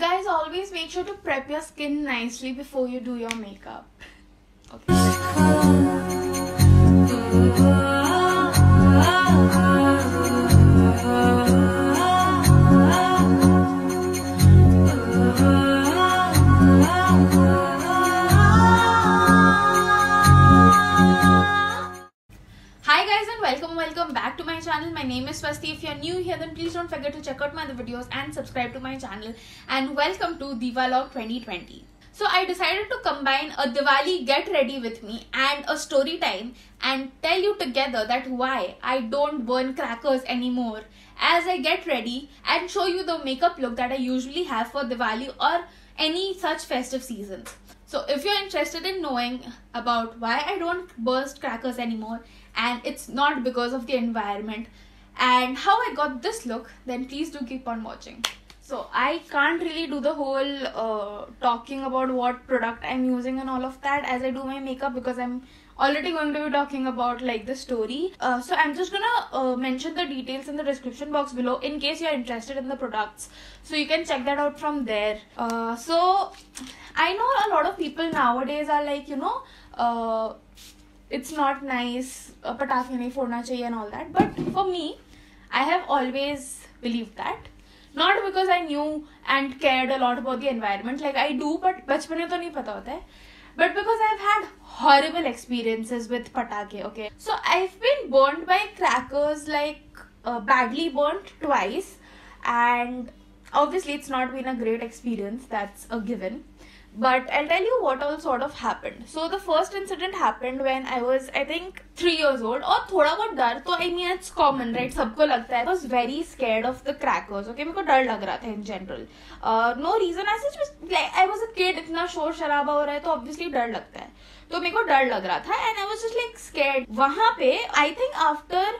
Guys, always make sure to prep your skin nicely before you do your makeup. Okay. Welcome back to my channel. My name is Swasti. If you're new here, then please don't forget to check out my other videos and subscribe to my channel. And welcome to Diwalog 2020. So I decided to combine a Diwali get ready with me and a story time and tell you together that why I don't burn crackers anymore as I get ready and show you the makeup look that I usually have for Diwali or any such festive seasons. So if you're interested in knowing about why I don't burst crackers anymore, and it's not because of the environment, and how I got this look, then please do keep on watching. So I can't really do the whole talking about what product I'm using and all of that as I do my makeup, because I'm already going to be talking about like the story. So I'm just gonna mention the details in the description box below in case you're interested in the products, so you can check that out from there. So I know a lot of people nowadays are like, it's not nice, patake nahi fodna chahiye and all that. But for me, I have always believed that. Not because I knew and cared a lot about the environment, like I do, but bachpan mein to nahi pata hota hai. But because I've had horrible experiences with patake, okay. So I've been burnt by crackers, like badly burnt twice. And obviously it's not been a great experience, that's a given. But I'll tell you what all sort of happened. So the first incident happened when I was, I think, 3 years old. और थोड़ा बहुत डर तो, I mean, it's common, right? सबको लगता है. I was very scared of the crackers. Okay, मेरे को डर लग रहा था in general. No reason as such, just like I was a kid, इतना शोर शराबा हो रहा है तो obviously डर लगता है. तो मेरे को डर लग रहा था and I was just like scared. वहाँ पे I think after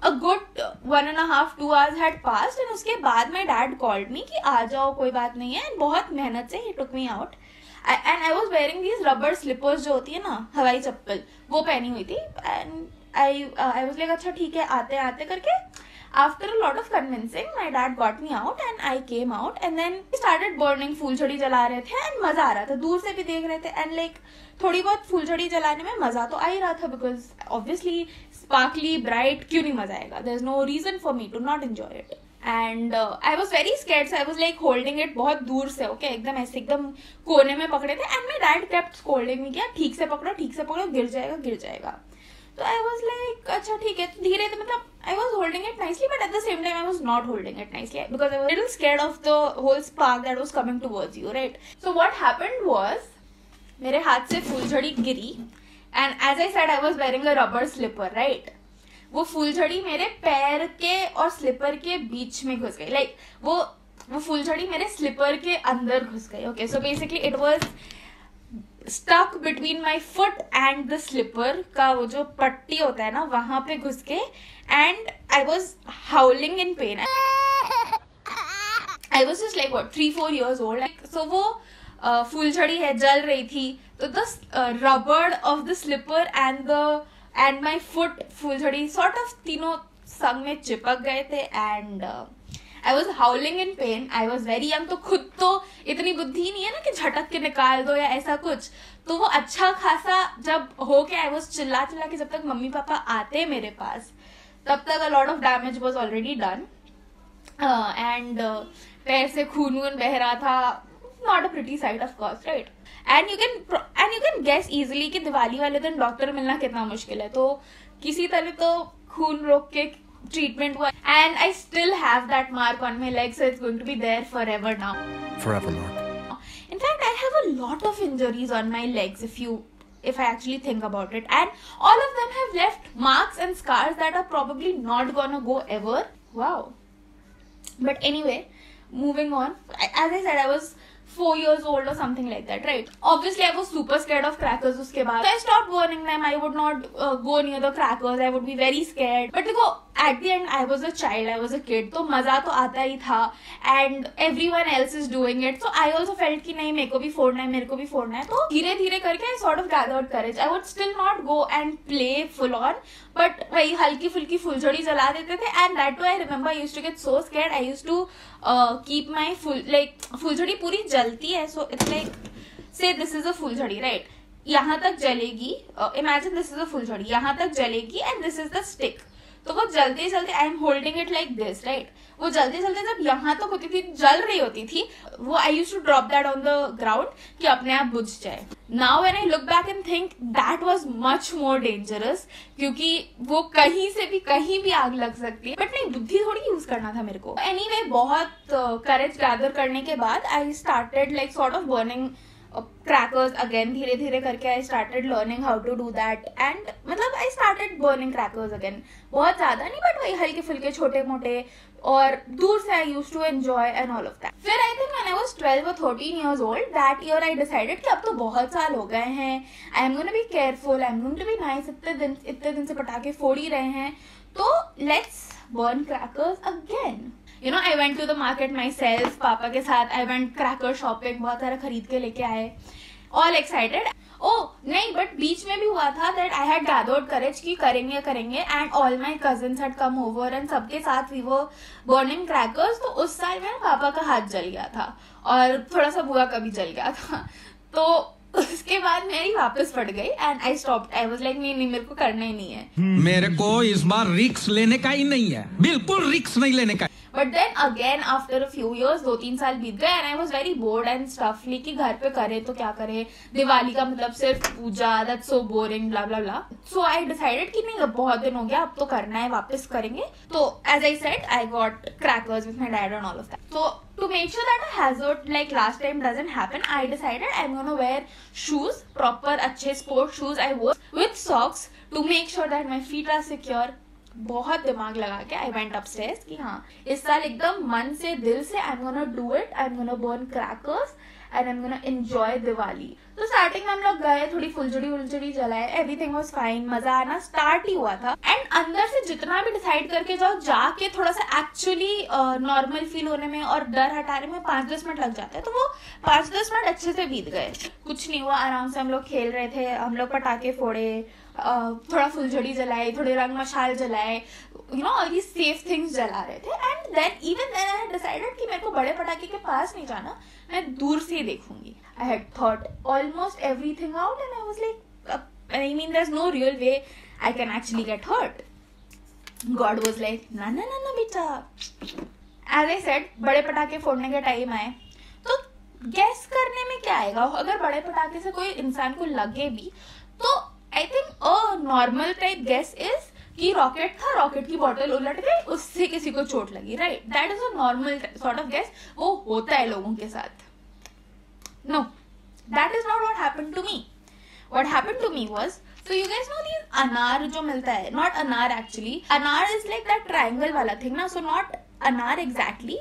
a good 1.5-2 hours had passed, and उसके बाद my dad called me कि आ जाओ, कोई बात नहीं है. And बहुत मेहनत से he took me out. And I was wearing these rubber slippers जो होती है ना, हवाई चप्पल, वो पहनी हुई थी. And I was like, अच्छा ठीक है, आते आते करके. After a lot of convincing, my dad got me out and I came out, and then we started burning. फूलझड़ी जला रहे थे and मजा आ रहा था, दूर से भी देख रहे थे. And like थोड़ी बहुत फूलझड़ी जलाने में मजा तो आ ही रहा था, because obviously sparkly, bright, क्यों नहीं मजा आएगा? There's no reason for me to not enjoy it. And I was very scared, so I was like holding it बहुत दूर से, okay, एकदम ऐसे एकदम कोने में पकड़े थे. And my dad kept scolding me कि ठीक से पकड़ो, गिर जाएगा. So I was like, अच्छा ठीक है. धीरे धीरे मतलब I was holding it nicely, but at the same time I was not holding it nicely because I was a little scared of the whole spark that was coming towards you, right? So what happened was, मेरे हाथ से फूलझड़ी गिरी, and as I said, I was wearing a rubber slipper, right? वो फूलझड़ी मेरे पैर के और sleeper के बीच में घुस गई. Like वो फूलझड़ी मेरे स्लीपर के अंदर घुस गई. Okay, so basically it was stuck between my foot and the slipper का वो जो पट्टी होता है ना, वहाँ पे घुस के, and I was howling in pain. I was just like what, 3-4 years old. Like, so वो फूलझड़ी है, जल रही थी, तो the rubber of the slipper and my foot, फूलझड़ी sort of तीनों संग में चिपक गए थे. And I was howling in pain. I was very young, तो खुद तो इतनी बुद्धि नहीं है ना कि झटक के निकाल दो या ऐसा कुछ. तो वो अच्छा खासा जब हो के I was चिल्ला के जब तक मम्मी पापा आते मेरे पास, तब तक a lot of damage was already done. And पैर से खून बह रहा था. Not a pretty sight, of course, right? And you can guess easily कि दिवाली वाले दिन डॉक्टर मिलना कितना मुश्किल है. तो किसी तरह तो खून रोक के treatment हुआ. And I still have that mark on my leg, so it's going to be there forever now. Forever mark. In fact, I have a lot of injuries on my legs if I actually think about it. And all of them have left marks and scars that are probably not gonna go ever. Wow. But anyway, moving on. As I said, I was 4 years old or something like that, right? Obviously, I was super scared of crackers uske baad. So I stopped burning them. I would not go near the crackers. I would be very scared. But देखो, at the end I was a child, I was a kid, तो मजा तो आता ही था, and everyone else is doing it, so I also felt कि नहीं मेरे को भी फोड़ना है, मेरे को भी फोड़ना है. तो धीरे धीरे करके I sort of gathered courage. I would still not go and play full on, but वही हल्की फुल्की फुलझड़ी जला देते थे. And that too I remember I used to get so scared. I used to keep my फुलझड़ी पूरी जलती है, so it's like, say this is a फुलझड़ी, right? यहाँ तक जलेगी, imagine this is a फुलझड़ी, यहाँ तक जलेगी and this is the stick. तो वो जलते जलते I am holding it like this, right? वो जलते जलते जब यहाँ तक होती थी, जल रही होती थी, वो I used to drop that on the ground कि अपने आप बुझ जाए. Now when I look back and think that was much more dangerous, क्योंकि वो कहीं से भी कहीं भी आग लग सकती है. बट नहीं, बुद्धि थोड़ी यूज करना था मेरे को. एनीवे, बहुत करेज गैदर करने के बाद I started like sort of burning crackers again. धीरे धीरे करके I started learning how to do that, and मतलब I started burning crackers again. बहुत ज्यादा नहीं, बट वही हल्के फुल्के छोटे मोटे, और दूर से I used to enjoy and all of that. फिर I think when I was 12 or 13 years old, that year I decided कि अब तो बहुत साल हो गए हैं, I am gonna be careful, I am going to be nice. इतने दिन से पटाखे फोड़ ही रहे हैं, तो let's burn crackers again. You know, I went to the market myself, पापा के साथ. I went cracker shopping, बहुत सारा खरीद के लेके आए, all excited. Oh नहीं, but बीच में भी हुआ था that I had gathered courage कि करेंगे, and all my cousins had come over and सबके साथ we were burning crackers. तो उस साल मेरे पापा का हाथ जल गया था और थोड़ा सा बुआ का भी जल गया था. तो उसके बाद मेरी वापस पड़ गई and I stopped. I was like नहीं मेरे को करना ही नहीं है. मेरे को इस बार रिस्क लेने का ही नहीं है, बिल्कुल रिस्क नहीं लेने का. But then again after a few years, 2-3 साल बीत गए, and I was very bored and stuff. कि घर पे करे तो क्या करे, दिवाली का मतलब सिर्फ पूजा, that's so boring, blah blah blah. So I decided कि नहीं, अब बहुत दिन हो गया, अब तो करना है, वापस करेंगे. तो as I said, I got crackers with my dad and all of that. So to make sure that a hazard like last time doesn't happen, I decided I'm gonna wear shoes, proper अच्छे sport shoes I wore with socks to make sure that my feet are secure. बहुत दिमाग लगा के I went upstairs कि हाँ, इस साल एकदम मन से, दिल से आई am gonna do it. I am gonna burn crackers and I am gonna enjoy Diwali. तो स्टार्टिंग में हम लोग गए, थोड़ी फुलझड़ी जलाए, एवरीथिंग वाज फाइन, मजा आना स्टार्ट ही हुआ था. एंड अंदर से जितना भी डिसाइड करके जाओ, जाके थोड़ा सा एक्चुअली नॉर्मल फील होने में और डर हटाने में 5-10 मिनट लग जाते हैं. तो वो 5-10 मिनट अच्छे से बीत गए, कुछ नहीं हुआ, आराम से हम लोग खेल रहे थे, हम लोग पटाखे फोड़े, थोड़ा फुलझड़ी जलाए, थोड़े रंग मशाल जलाए, you know, all the safe things जला रहे थे. And then even then I had decided कि मेरे को बड़े पटाखे के पास नहीं जाना, मैं दूर से ही देखूंगी. I had thought almost everything out and I was like, I mean there is no real way I can actually get hurt. God was like ना ना ना ना बेटा. एज आई सेड, बड़े पटाखे फोड़ने के टाइम आए, तो गैस करने में क्या आएगा, अगर बड़े पटाखे से कोई इंसान को लगे भी, तो I think a normal type guess is कि रॉकेट था, रॉकेट की बॉटल उलट गई, उससे किसी को चोट लगी, right? That is a normal sort of guess. वो होता है लोगों के साथ. No, that is not what happened to me. What happened to me was, so you guys know these अनार जो मिलता है, not अनार actually, अनार is like that triangle वाला thing ना, so not अनार exactly,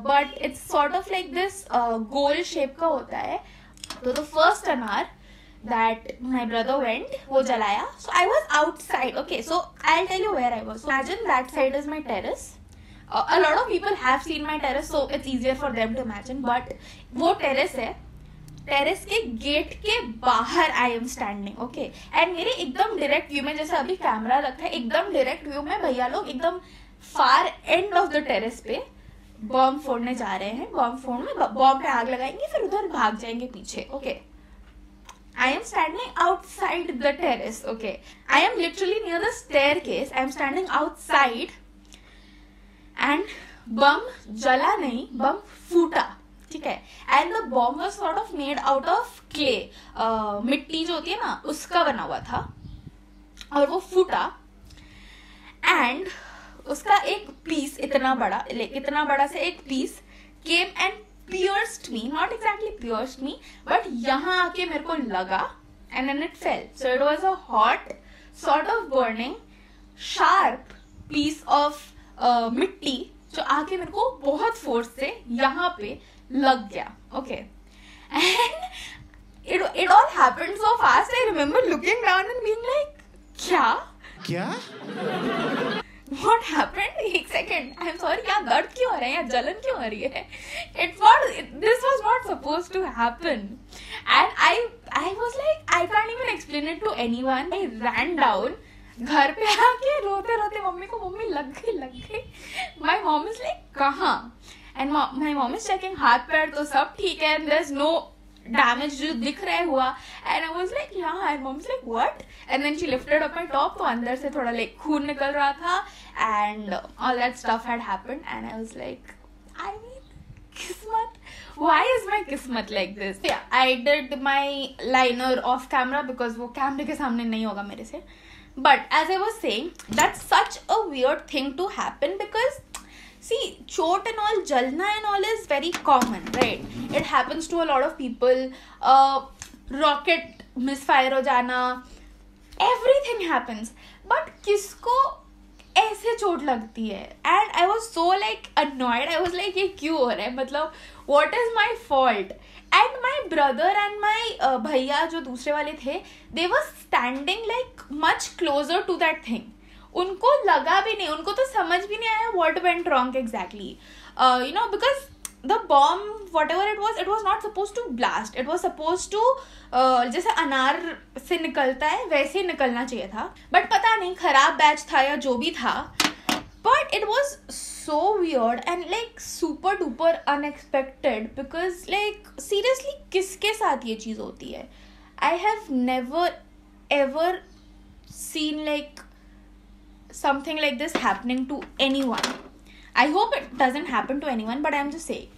but it's sort of like this goal shape का होता है. तो the first अनार that my brother went, वो जलाया. So I was outside. Okay, so I'll tell you where I was. So imagine that side is my terrace. A lot of people have seen my terrace, so it's easier for them to imagine. But वो terrace है, terrace के gate के बाहर I am standing. Okay, and मेरे एकदम direct view में, जैसे अभी कैमरा रखा है, एकदम डायरेक्ट व्यू में भैया लोग एकदम far end of the terrace पे बॉम्ब फोड़ने जा रहे हैं. बॉम्ब पे आग लगाएंगे, फिर उधर भाग जाएंगे पीछे. Okay, I am standing outside the terrace. Okay, I am literally near the staircase. I am standing outside, and bum जला नहीं, bum फूटा. ठीक है, and the bomb was sort of made out of clay. मिट्टी जो होती है ना, उसका बना हुआ था, और वो फूटा. and उसका एक पीस इतना बड़ा से एक piece came and pierced me, not exactly pierced me, but यहाँ आके मेरे को लगा, and then it fell. So it was a hot, sort of burning, sharp piece of मिट्टी जो आके मेरे को बहुत फोर्स से यहाँ पे लग गया. Okay, and it all happened so fast. I remember looking down and being like, क्या? what happened? एक second, I'm sorry, यहाँ दर्द क्यों हो रहा है, यहाँ जलन क्यों हो रही है? It's not, this was not supposed to happen. And I was like, I can't even explain it to anyone. I ran down. घर पे आके रोते रोते मम्मी को, मम्मी लग गई. My mom is like, कहाँ? And my mom is checking, हाथ पैर तो सब ठीक है, and there's no damage जो दिख रहा है हुआ. And I was like, yeah. And mom's like, what? And then she lifted up my top, तो अंदर से थोड़ा like खून निकल रहा था, and all that stuff had happened. And I was like, I mean, kismat. Why is my kismat like this? Yeah, I did my liner off camera because वो कैमरे के सामने नहीं होगा मेरे से. But as I was saying, that's such a weird thing to happen because see, chot and all, jalna and all is very common, right? It happens to a lot of people. Rocket misfire ho jana, everything happens. But kisko ऐसे चोट लगती है? And I was so like annoyed. I was like, ये क्यों हो रहा है? मतलब what is my fault? And my brother and my भैया जो दूसरे वाले थे, they were standing like much closer to that thing. उनको लगा भी नहीं, उनको तो समझ भी नहीं आया what went wrong exactly. You know, because the bomb, whatever it was not supposed to blast. It was supposed to जैसे अनार से निकलता है वैसे ही निकलना चाहिए था. But पता नहीं खराब बैच था या जो भी था. But it was so weird and like super duper unexpected because like seriously किसके साथ ये चीज़ होती है? I have never ever seen like something like this happening to anyone. I hope it doesn't happen to anyone, but I'm just saying.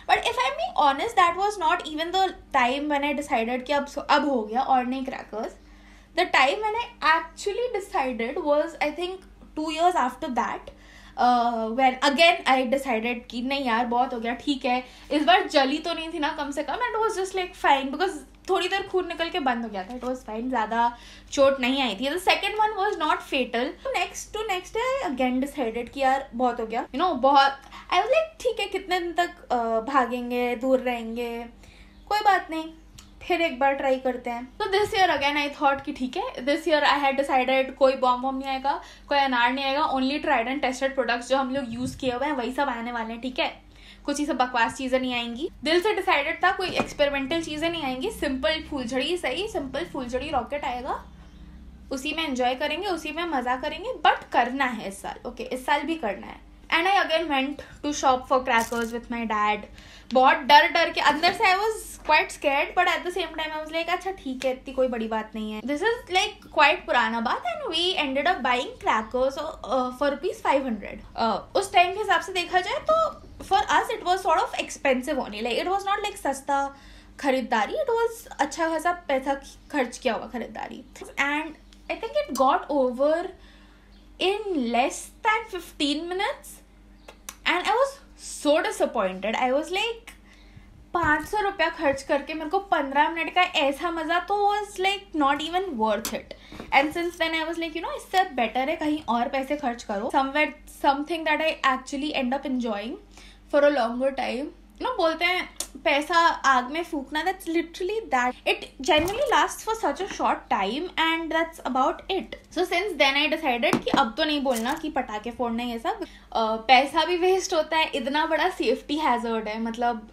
But if I'm being honest, that was not even the time when I decided कि अब हो गया और नहीं crackers. The time when I actually decided was I think 2 years after that. When again I decided कि नहीं यार बहुत हो गया, ठीक है, इस बार जली तो नहीं थी ना कम से कम. And it was just like fine because थोड़ी देर खून निकल के बंद हो गया था. It was fine, ज़्यादा चोट नहीं आई थी. The second one was not fatal. Next day I again decided कि यार बहुत हो गया, you know, बहुत. I was like ठीक है, कितने दिन तक भागेंगे, दूर रहेंगे, कोई बात नहीं, फिर एक बार ट्राई करते हैं. तो this year again I thought कि ठीक है, this year I had decided कोई बॉम्ब नहीं आएगा, कोई अनार नहीं आएगा, only tried and tested products जो हम लोग यूज किए हुए हैं वही सब आने वाले हैं. ठीक है, कुछ ही सब बकवास चीजें नहीं आएंगी. दिल से डिसाइडेड था, कोई एक्सपेरिमेंटल चीजें नहीं आएंगी. सिंपल फूलझड़ी सही, सिंपल फूलझड़ी रॉकेट आएगा, उसी में एंजॉय करेंगे, उसी में मजा करेंगे. बट करना है इस साल. ओके, इस साल भी करना है. And I again went to shop for crackers with my dad. बहुत डर के अंदर से I was quite scared, but at the same time I was like अच्छा ठीक है, इतनी कोई बड़ी बात नहीं है. दिस इज लाइक क्वाइट पुराना बात. And we ended up buying crackers for ₹500. उस टाइम के हिसाब से देखा जाए तो for us it was sort of expensive only. Like it was not like सस्ता खरीदारी, इट वॉज अच्छा खासा पैसा खर्च किया हुआ खरीदारी. And I think it got over in less than 15 minutes and I was so disappointed. I was like 500 रुपया खर्च करके मेरे को 15 मिनट का ऐसा मजा तो was like not even worth it. And since then I was like, you know, इससे better है कहीं और पैसे खर्च करो something that I actually end up enjoying for a longer time. You know, बोलते हैं पैसा आग में फूकना, that's literally that. It genuinely lasts for such a short time and that's about it. So since then I decided कि अब तो नहीं बोलना कि पटाखे फोड़ना ये सब, पैसा भी वेस्ट होता है, इतना बड़ा सेफ्टी हैजर्ड है, मतलब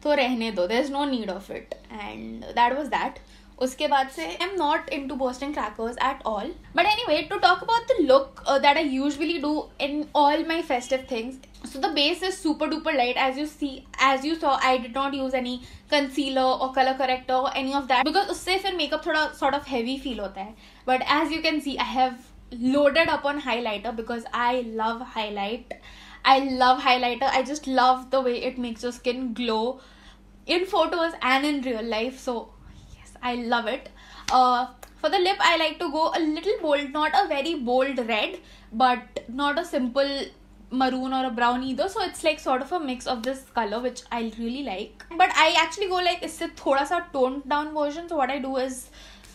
तो रहने दो, there is no need of it. And that was that. उसके बाद से I am not into bursting crackers at all. But anyway, to talk about the look that I usually do in all my festive things. So the base is super duper light, as you saw. I did not use any concealer or color corrector or any of that because उससे फिर makeup थोड़ा sort of heavy feel होता है. But as you can see, I have loaded up on highlighter because I love highlight. I love highlighter. I just love the way it makes your skin glow in photos and in real life. So yes, I love it. For the lip, I like to go a little bold, not a very bold red, but not a simple maroon or a brown either. So it's like sort of a mix of this color, which I really like. But I actually go like इससे थोड़ा सा toned down version. So what I do is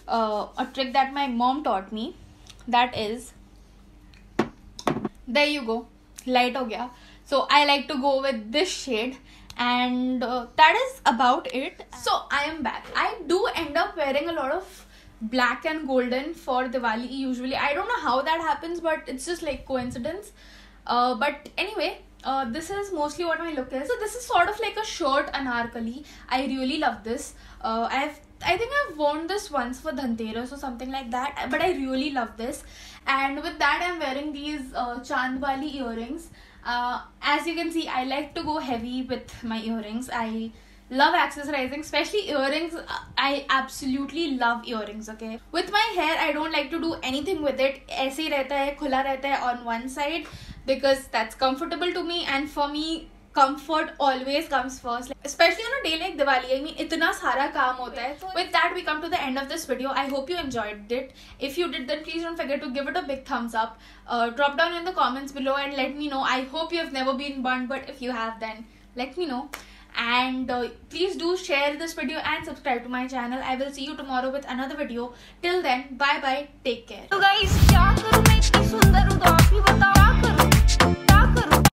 a trick that my mom taught me. That is, there you go, light हो गया. So I like to go with this shade. And that is about it. So I am back. I do end up wearing a lot of black and golden for Diwali usually. I don't know how that happens, but it's just like coincidence. But anyway, this is mostly what my look is. So this is sort of like a short anarkali. I really love this. I think I've worn this once for Dhanteras or something like that, but I really love this. And with that, I'm wearing these Chandwali earrings. As you can see, I like to go heavy with my earrings. I love accessorizing, especially earrings. I absolutely love earrings, okay? With my hair, I don't like to do anything with it. ऐसे ही रहता है, खुला रहता है on one side, because that's comfortable to me, and for me, comfort always comes first, especially on a day like Diwali. I mean, इतना सारा काम होता है. So with that, we come to the end of this video. I hope you enjoyed it. If you did, then please don't forget to give it a big thumbs up. Drop down in the comments below and let me know. I hope you have never been burned, but if you have, then let me know. And please do share this video and subscribe to my channel. I will see you tomorrow with another video. Till then, bye bye, take care. तो guys क्या करूं मैं इतनी सुंदर हूं तो आप ही बताओ क्या करूं.